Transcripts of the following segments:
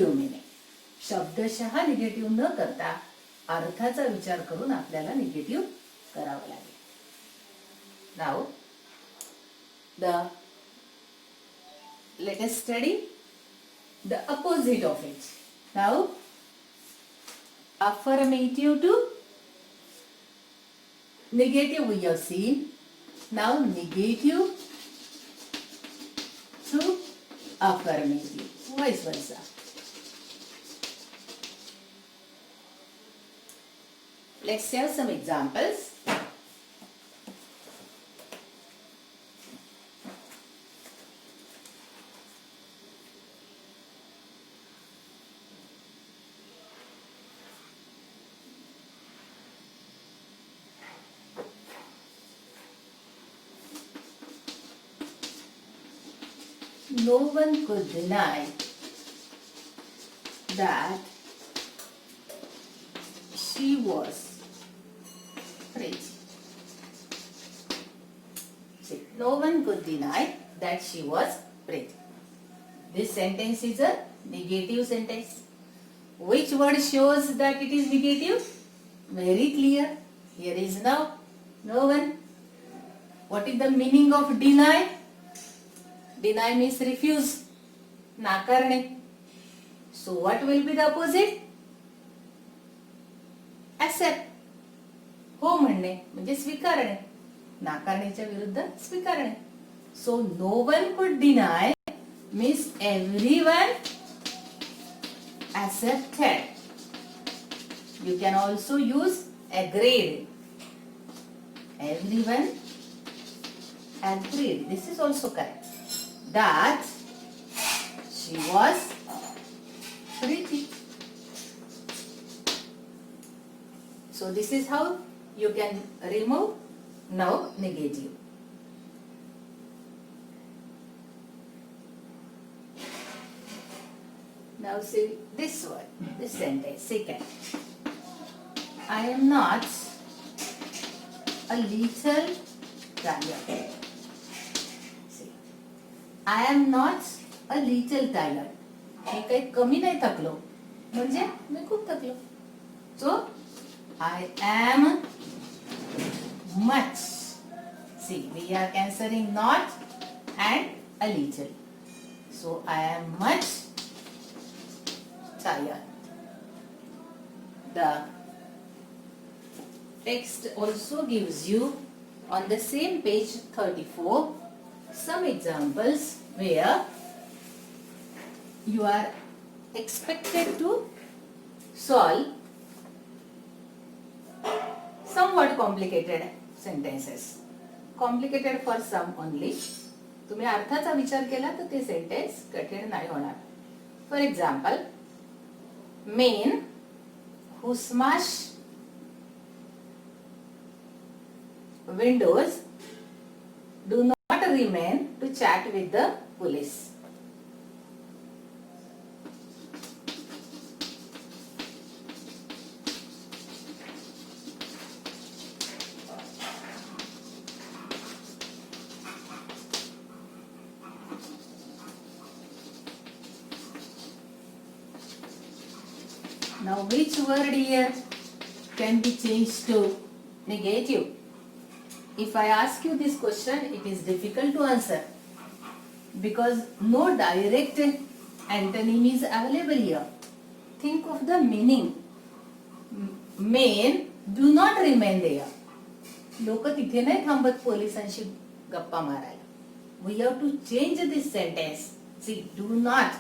True meaning. शब्दशः negative न करता अर्थाचा विचार करून आपल्याला निगेटिव्ह करावं लागेल. Now let us study the opposite of it. Now affirmative to negative we have seen. Now negative to affirmative, vice versa. Let's have some examples. No one could deny that she was pretty. See, no one could deny that she was pretty. This sentence is a negative sentence. Which word shows that it is negative? Very clear. Here is now. No one. What is the meaning of deny? Deny means refuse, नाकारणे. So what will be the opposite? Accept. हो म्हणणे म्हणजे स्वीकारणे. नाकारण्याच्या विरुद्ध स्वीकारणे. So no one could deny means everyone accepted. You can also use agreed. Everyone agreed. This is also correct. That she was pretty. So this is how you can remove now negative. Now see this word, this sentence, second. I am not a little tired. I am not a little tired. मी काही कमी नाही थकलो म्हणजे मी खूप थकलो. So I am much. See, we are cancelling not and a little. So I am much tired. The text also gives you on the same page 34 some examples where you are expected to solve somewhat complicated sentences. Complicated for some only. तुम्ही अर्थाचा विचार केला तर ते sentence कठीण नाही होणार. For example, men who smash windows do not remain to chat with the police. Now which word here can be changed to negative? If I ask you this question, it is difficult to answer because no direct antonym is available here. Think of the meaning. Men do not remain there. लोक तिथे नाही थांबत पोलिसांशी गप्पा मारायला. We have to change this sentence. See, do not.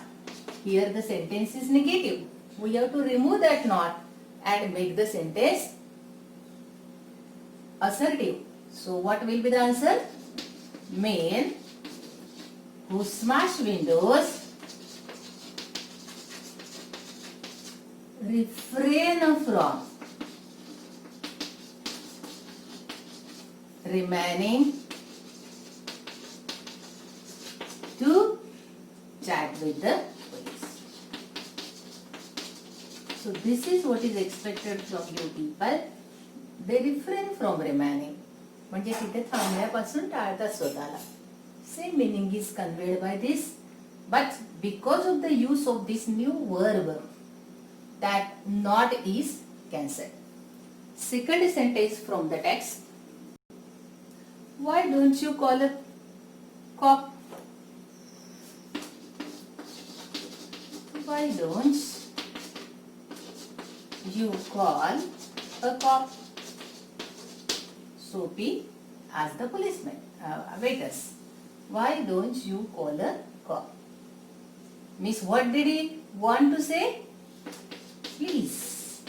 Here the sentence is negative. We have to remove that not and make the sentence assertive. So what will be the answer? Men who smash windows refrain from remaining to chat with the police. So this is what is expected from you people. They refrain from remaining. म्हणजे तिथे थांबण्यापासून टाळतात स्वतःला. Same meaning is conveyed by this. But because of the use of this new verb, that not is cancelled. Second sentence from the text. Why don't you call a cop? Why don't you call a cop? Soapy asked the policeman, waiters, why don't you call a cop? Miss, what did he want to say? Please,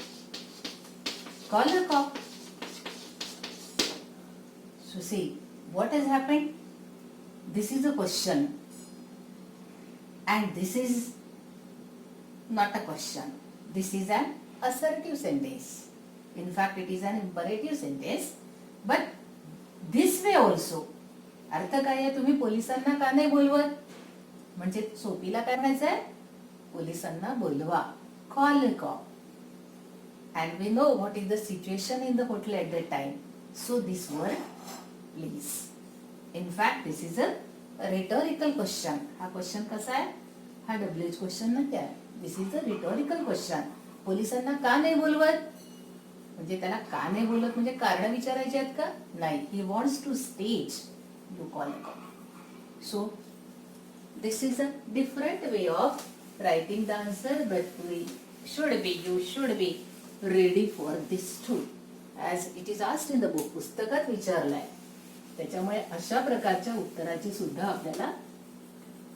call a cop. So see, what has happened? This is a question and this is not a question. This is an assertive sentence. In fact, it is an imperative sentence. But this way also. अर्थ काय आहे? तुम्ही पोलिसांना का नाही बोलवत? म्हणजे सोपीला काय म्हणायचं आहे? पोलिसांना बोलवा. Call a cop. And we know what is the situation in the hotel at that time. So this word, please. In fact, this is a rhetorical question. हा क्वेश्चन कसा आहे? हा WH क्वेश्चन नाही आहे. This is a rhetorical question. पोलिसांना का नाही बोलवत? म्हणजे त्याला का नाही बोलत म्हणजे कारण विचारायचे आहेत का? नाही. He wants to stage you call a cop. So this is a different way of writing the answer, but you should be ready for this too, as it is asked in the book. पुस्तकात विचारलाय. त्याच्यामुळे अशा प्रकारच्या उत्तराची सुद्धा आपल्याला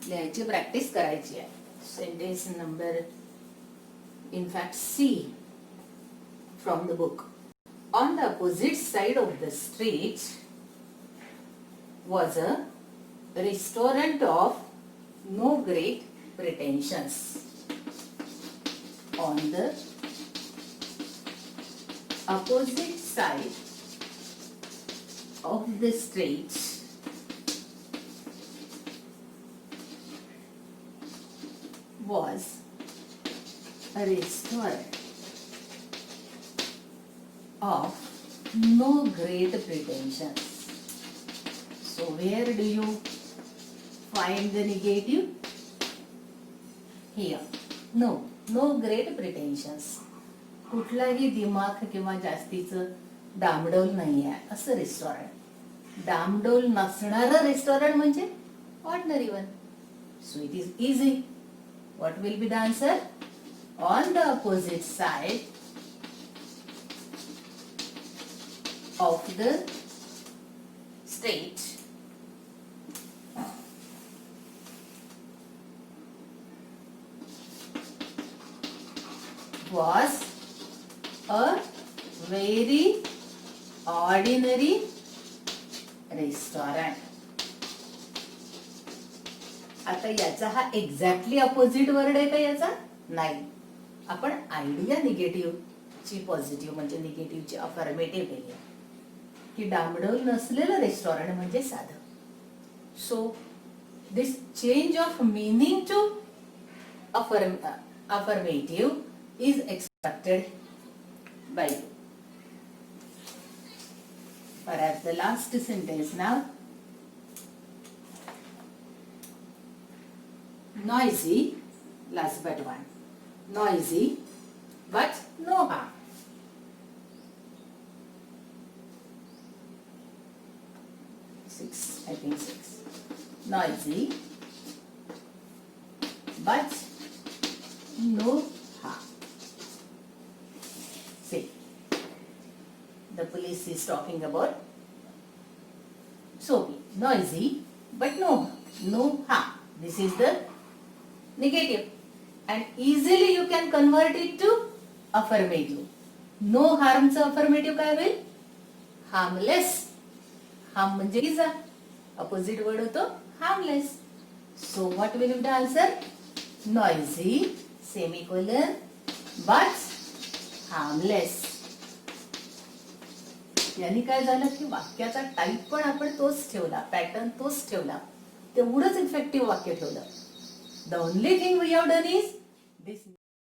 लिहायची practice करायची आहे. Sentence number in fact C from the book. On the opposite side of the street was a restaurant of no great pretensions. On the opposite side of the street was a restaurant of no great pretensions. So where do you find the negative? Here. No great pretensions. कुठलाही दिमाग किंवा जास्तीचं डामडौल नाही आहे असं restaurant. डामडौल नसणारं restaurant म्हणजे ordinary one. So it is easy. What will be the answer? On the opposite side of the street was a very ordinary restaurant. आता याचा हा एक्झॅक्टली अपोजिट वर्ड आहे का याचा? नाही. आपण आयडिया निगेटिव्ह ची पॉझिटिव्ह म्हणजे निगेटिव्हची अफर्मेटिव्ह केली की डामडौल नसलेलं रेस्टॉरंट म्हणजे साधं. So this change of meaning to affirmative is expected by you. Perhaps the last sentence now. Noisy, last but one. Noisy, but no harm. I think six. Noisy, but no harm. See, the police is talking about Soapy. Noisy, but no harm. This is the negative. And easily you can convert it to affirmative. No harm चं affirmative काय होईल? Harmless. Harm म्हणजे इजा. Opposite word होतो harmless. So what will be the answer? Noisy, semicolon, but harmless. यानी काय झालं की वाक्याचा टाईप पण आपण तोच ठेवला, पॅटर्न तोच ठेवला, तेवढंच इफेक्टिव्ह वाक्य ठेवलं. The only thing we have done is this.